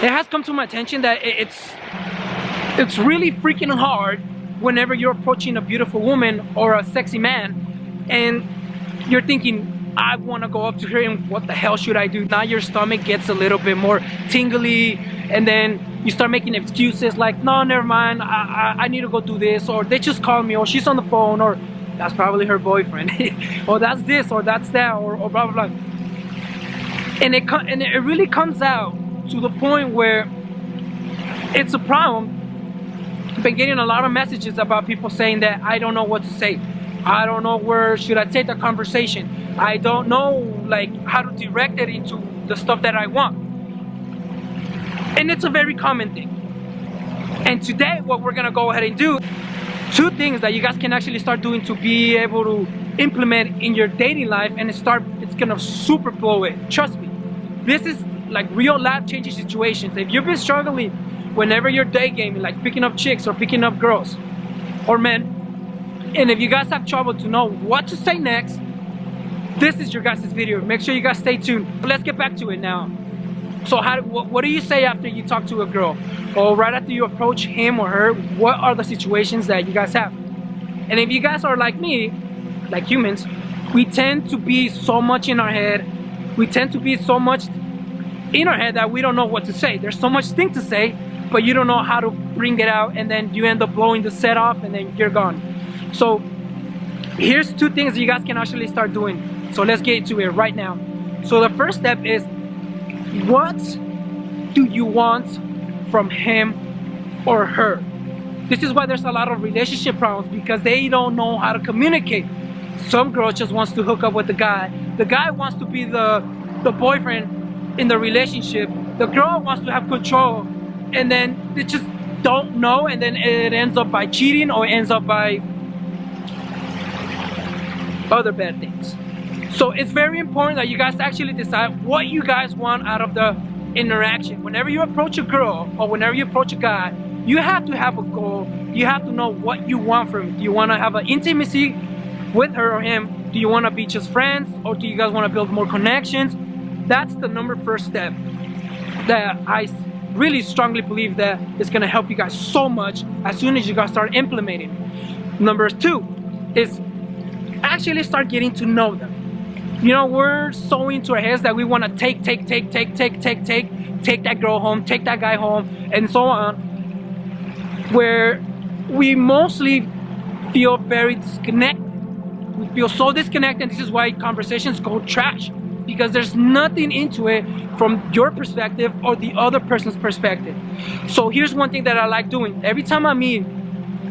it has come to my attention that it's really freaking hard whenever you're approaching a beautiful woman or a sexy man and you're thinking, I want to go up to her and what the hell should I do? Now your stomach gets a little bit more tingly, and then you start making excuses like, no, never mind, I need to go do this, or they just called me, or she's on the phone, or that's probably her boyfriend, or that's this, or that's that, or blah blah blah. And it really comes out to the point where it's a problem. I've been getting a lot of messages about people saying that I don't know what to say. I don't know where should I take the conversation. I don't know like how to direct it into the stuff that I want. And it's a very common thing. And today what we're gonna go ahead and do, 2 things that you guys can actually start doing to be able to implement in your dating life, and it's gonna super blow it. Trust me. This is like real life changing situations. If you've been struggling whenever you're day gaming, like picking up chicks or picking up girls or men, and if you guys have trouble to know what to say next, this is your guys' video. Make sure you guys stay tuned. Let's get back to it now. So what do you say after you talk to a girl, or right after you approach him or her? What are the situations that you guys have? And if you guys are like me, like humans, we tend to be so much in our head. We tend to be so much in our head that we don't know what to say. There's so much thing to say, but you don't know how to bring it out, and then you end up blowing the set off, and then you're gone. So here's 2 things you guys can actually start doing. So let's get into it right now. So the first step is, what do you want from him or her? This is why there's a lot of relationship problems, because they don't know how to communicate. Some girl just wants to hook up with the guy. The guy wants to be the boyfriend in the relationship. The girl wants to have control, and then they just don't know, and then it ends up by cheating, or it ends up by other bad things. So it's very important that you guys actually decide what you guys want out of the interaction. Whenever you approach a girl or whenever you approach a guy, you have to have a goal. You have to know what you want from it. Do you want to have an intimacy with her or him? Do you want to be just friends, or do you guys want to build more connections? That's the first step that I really strongly believe that is going to help you guys so much as soon as you guys start implementing it. Number 2 is actually start getting to know them. You know, we're so into our heads that we want to take that girl home, take that guy home, and so on, where we mostly feel very disconnected. We feel so disconnected. This is why conversations go trash, because there's nothing into it from your perspective or the other person's perspective. So here's one thing that I like doing. Every time I meet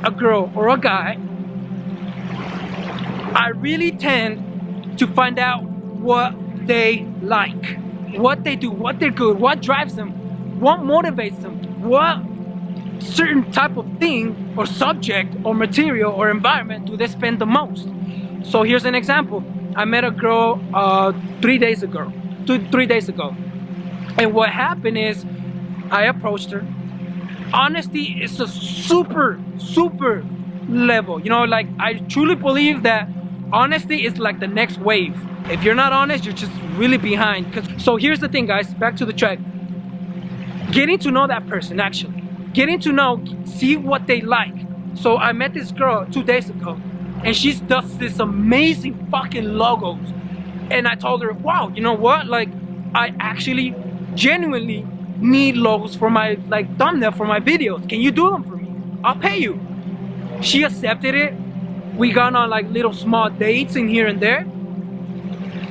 a girl or a guy, I really tend to find out what they like, what they do, what they're good, what drives them, what motivates them, what certain type of thing or subject or material or environment do they spend the most. So here's an example. I met a girl 3 days ago, and what happened is I approached her. Honesty is a super level, you know, like I truly believe that honesty is like the next wave. If you're not honest, you're just really behind. So here's the thing, guys, back to the track. Getting to know that person, actually. Getting to know, see what they like. So I met this girl 2 days ago, and she does this amazing fucking logos. And I told her, wow, you know what? Like, I actually genuinely need logos for my like thumbnail for my videos. Can you do them for me? I'll pay you. She accepted it. We got on like little small dates in here and there,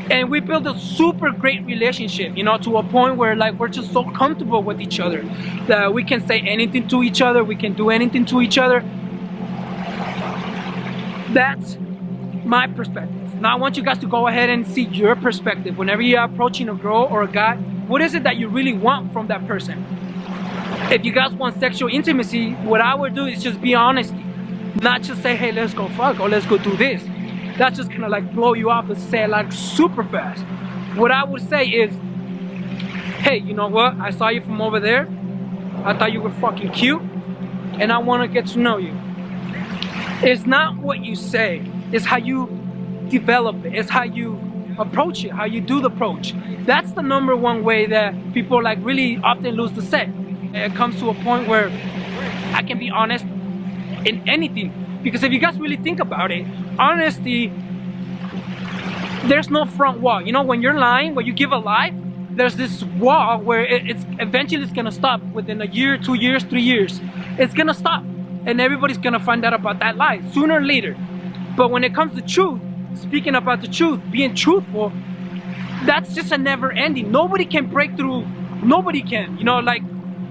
and we built a super great relationship, you know, to a point where like we're just so comfortable with each other that we can say anything to each other, we can do anything to each other. That's my perspective. Now I want you guys to go ahead and see your perspective. Whenever you're approaching a girl or a guy, what is it that you really want from that person? If you guys want sexual intimacy, what I would do is just be honest. Not just say, hey, let's go fuck, or let's go do this. That's just gonna like blow you off and say like super fast. What I would say is, hey, you know what? I saw you from over there. I thought you were fucking cute, and I wanna get to know you. It's not what you say, it's how you develop it. It's how you approach it, how you do the approach. That's the number one way that people like really often lose the set. It comes to a point where I can be honest in anything. Because if you guys really think about it, honesty, there's no front wall. You know, when you're lying, when you give a lie, there's this wall where it's eventually it's gonna stop within a year, 2 years, 3 years. It's gonna stop, and everybody's gonna find out about that lie sooner or later. But when it comes to truth, speaking about the truth, being truthful, that's just a never ending. Nobody can break through, nobody can. You know, like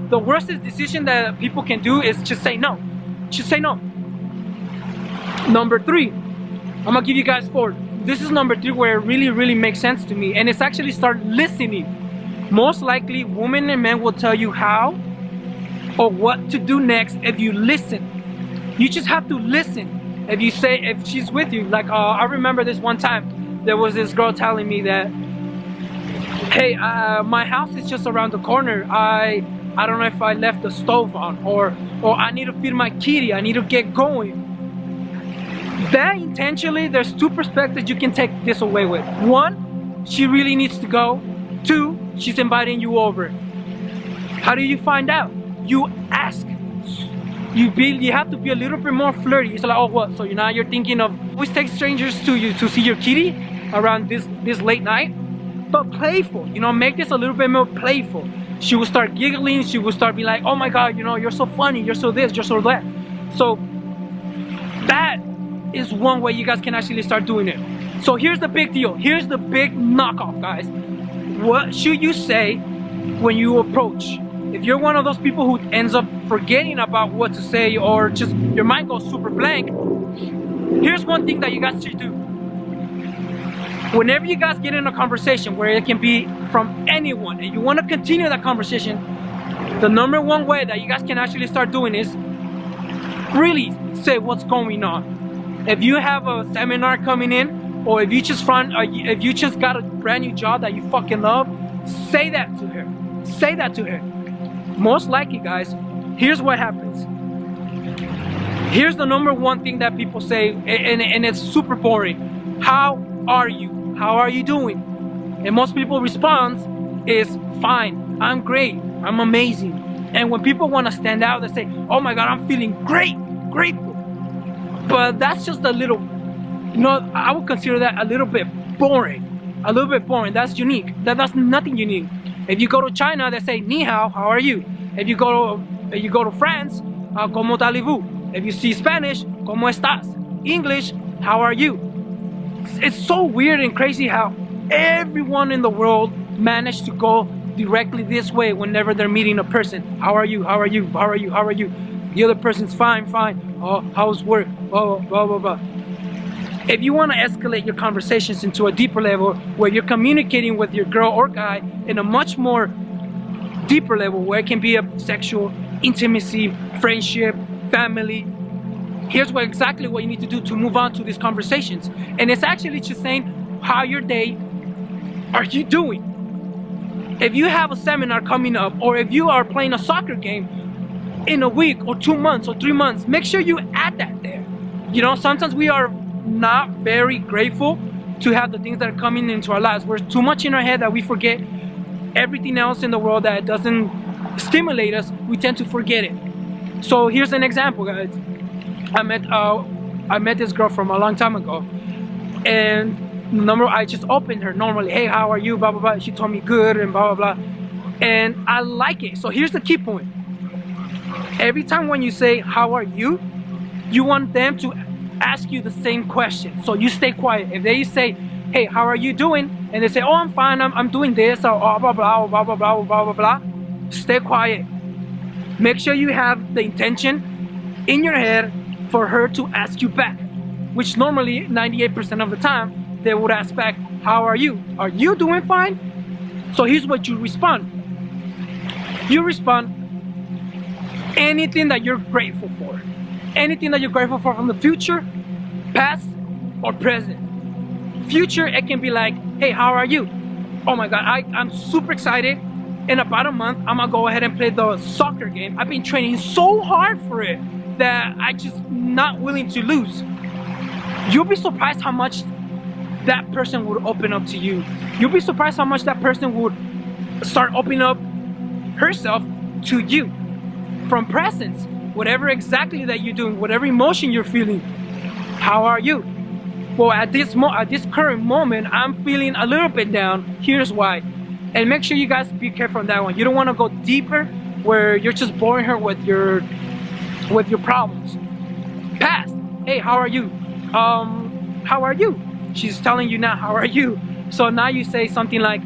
the worst decision that people can do is just say no. Just say no. Number 3, I'm gonna give you guys 4. This is number 3 where it really makes sense to me, and it's actually start listening. Most likely women and men will tell you how or what to do next if you listen. You just have to listen. If she's with you, like I remember this one time, there was this girl telling me that, hey, my house is just around the corner. I don't know if I left the stove on, or I need to feed my kitty, I need to get going. That intentionally, there's 2 perspectives you can take this away with. 1, she really needs to go. 2, she's inviting you over. How do you find out? You ask. You have to be a little bit more flirty. It's like, oh, what? So now you're thinking of always take strangers to you to see your kitty around this late night, but playful. You know, make this a little bit more playful. She will start giggling. She will start being like, oh my God, you know, you're so funny. You're so this. You're so that. So that is one way you guys can actually start doing it. So here's the big deal. Here's the big knockoff, guys. What should you say when you approach? If you're one of those people who ends up forgetting about what to say, or just your mind goes super blank, here's one thing that you guys should do. Whenever you guys get in a conversation where it can be from anyone and you want to continue that conversation, the number 1 way that you guys can actually start doing is really say what's going on. If you have a seminar coming in, or if you just got a brand new job that you fucking love, say that to her. Say that to her. Most likely, guys, here's what happens. Here's the number 1 thing that people say, and it's super boring. How are you? How are you doing? And most people response is fine, I'm great, I'm amazing. And when people want to stand out, they say, oh my God, I'm feeling great, grateful. But that's just a little, you know, I would consider that a little bit boring. A little bit boring. That's unique. That's nothing unique. If you go to China, they say ni hao, how are you? If you go to France, como allez-vous? If you see Spanish, como estás? English, how are you? It's so weird and crazy how everyone in the world managed to go directly this way whenever they're meeting a person. How are you? How are you? How are you? How are you? The other person's fine, fine. Oh, how's work? Blah, blah, blah, blah. If you want to escalate your conversations into a deeper level where you're communicating with your girl or guy in a much more deeper level where it can be a sexual, intimacy, friendship, family, here's exactly what you need to do to move on to these conversations. And it's actually just saying, how your day are you doing? If you have a seminar coming up, or if you are playing a soccer game in a week or 2 months or 3 months, make sure you add that there. You know, sometimes we are not very grateful to have the things that are coming into our lives. We're too much in our head that we forget everything else in the world that doesn't stimulate us. We tend to forget it. So here's an example, guys. I met this girl from a long time ago, and I just opened her normally. Hey, how are you? Blah blah blah. She told me good and blah blah blah, and I like it. So here's the key point. Every time when you say how are you, you want them to ask you the same question. So you stay quiet. If they say, hey, how are you doing? And they say, oh, I'm fine, I'm doing this, or blah blah blah blah blah blah blah blah blah. Stay quiet. Make sure you have the intention in your head for her to ask you back, which normally 98% of the time they would ask back, how are you? Are you doing fine? So here's what you respond. You respond anything that you're grateful for. Anything that you're grateful for from the future, past, or present. Future, it can be like, hey, how are you? Oh my God, I'm super excited. In about a month, I'm gonna go ahead and play the soccer game. I've been training so hard for it that I just not willing to lose. You'll be surprised how much that person would open up to you. You'll be surprised how much that person would start opening up herself to you. From presence, whatever exactly that you're doing, whatever emotion you're feeling. How are you? Well, at this current moment, I'm feeling a little bit down. Here's why. And make sure you guys be careful on that one. You don't want to go deeper where you're just boring her with your problems. Past. Hey, how are you? How are you? She's telling you now, how are you? So now you say something like,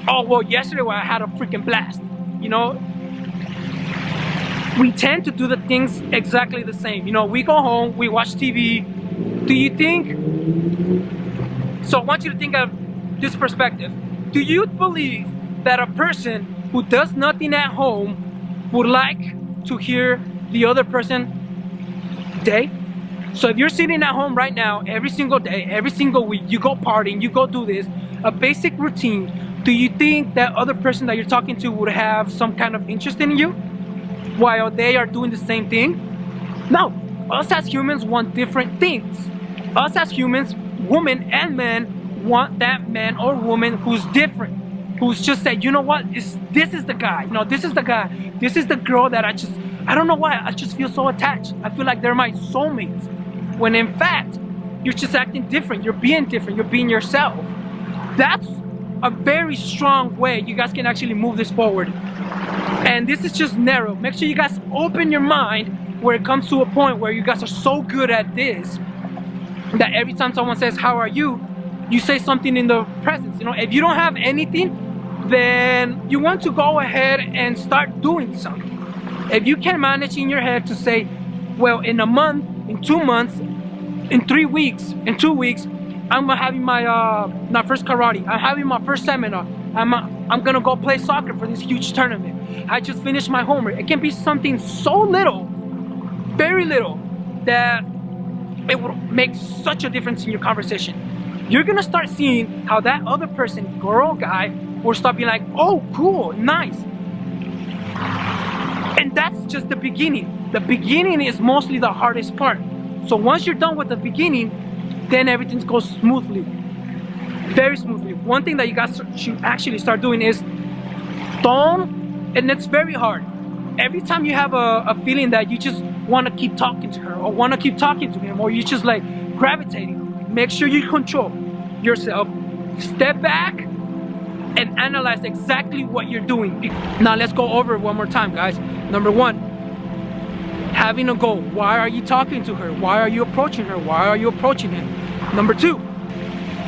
oh, well, yesterday I had a freaking blast. You know, we tend to do the things exactly the same. You know, we go home, we watch TV. Do you think, so I want you to think of this perspective. Do you believe that a person who does nothing at home would like to hear the other person day? So if you're sitting at home right now, every single day, every single week, you go partying, you go do this, a basic routine, do you think that other person that you're talking to would have some kind of interest in you while they are doing the same thing? No. Us as humans want different things. Us as humans, women and men, want that man or woman who's different, who's just said, you know what, this is the guy, you know, this is the guy, this is the girl that I don't know why, I just feel so attached. I feel like they're my soulmates. When in fact, you're just acting different, you're being yourself. That's a very strong way you guys can actually move this forward. And this is just narrow. Make sure you guys open your mind where it comes to a point where you guys are so good at this that every time someone says, how are you? You say something in the presence. You know, if you don't have anything, then you want to go ahead and start doing something. If you can manage in your head to say, well, in a month, in 2 months, in 3 weeks, in 2 weeks, I'm having my first karate. I'm having my first seminar. I'm gonna go play soccer for this huge tournament. I just finished my homework. It can be something so little, very little, that it will make such a difference in your conversation. You're gonna start seeing how that other person, girl, guy, will start being like, oh, cool, nice. And that's just the beginning. The beginning is mostly the hardest part. So once you're done with the beginning, then everything goes smoothly, very smoothly. One thing that you guys should actually start doing is and it's very hard. Every time you have a feeling that you just want to keep talking to her or want to keep talking to him, or you just like gravitating, make sure you control yourself, step back and analyze exactly what you're doing. Now let's go over it one more time, guys. Number one, having a goal. Why are you talking to her? Why are you approaching her? Why are you approaching him? Number two,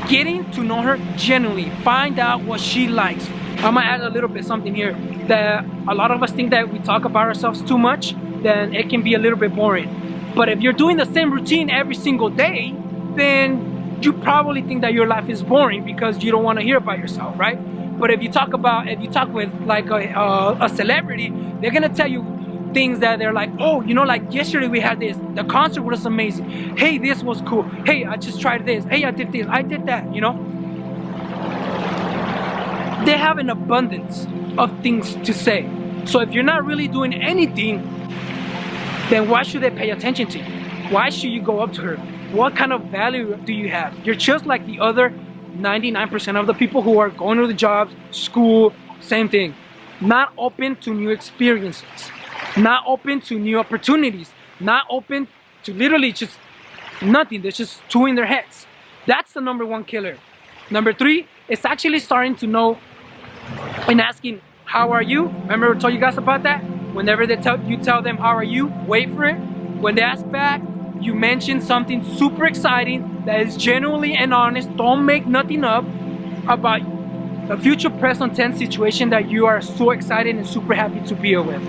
getting to know her genuinely. Find out what she likes. I'm gonna add a little bit something here, that a lot of us think that we talk about ourselves too much, then it can be a little bit boring. But if you're doing the same routine every single day, then you probably think that your life is boring because you don't want to hear about yourself, right? But if you talk with like a celebrity, they're gonna tell you things that they're like, oh, you know, like yesterday we had this, the concert was amazing, hey, this was cool, hey, I just tried this, hey, I did this, I did that, you know. They have an abundance of things to say. So if you're not really doing anything, then why should they pay attention to you? Why should you go up to her? What kind of value do you have? You're just like the other 99% of the people who are going to the jobs, school, same thing. Not open to new experiences, not open to new opportunities, not open to literally just nothing. They're just two in their heads. That's the number one killer. Number three, it's actually starting to know and asking, how are you? Remember I told you guys about that? Whenever you tell them how are you, wait for it. When they ask back, you mention something super exciting that is genuinely and honest. Don't make nothing up about a future present tense situation that you are so excited and super happy to be with.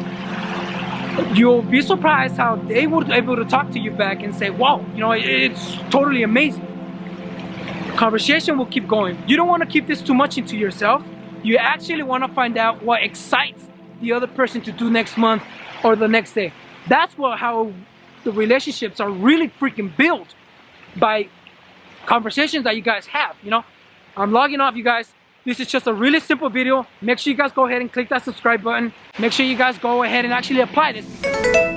You'll be surprised how they would be able to talk to you back and say, wow, you know, it's totally amazing. Conversation will keep going. You don't want to keep this too much into yourself. You actually want to find out what excites the other person to do next month or the next day. That's how the relationships are really freaking built, by conversations that you guys have, you know. I'm logging off, you guys. This is just a really simple video. Make sure you guys go ahead and click that subscribe button. Make sure you guys go ahead and actually apply this.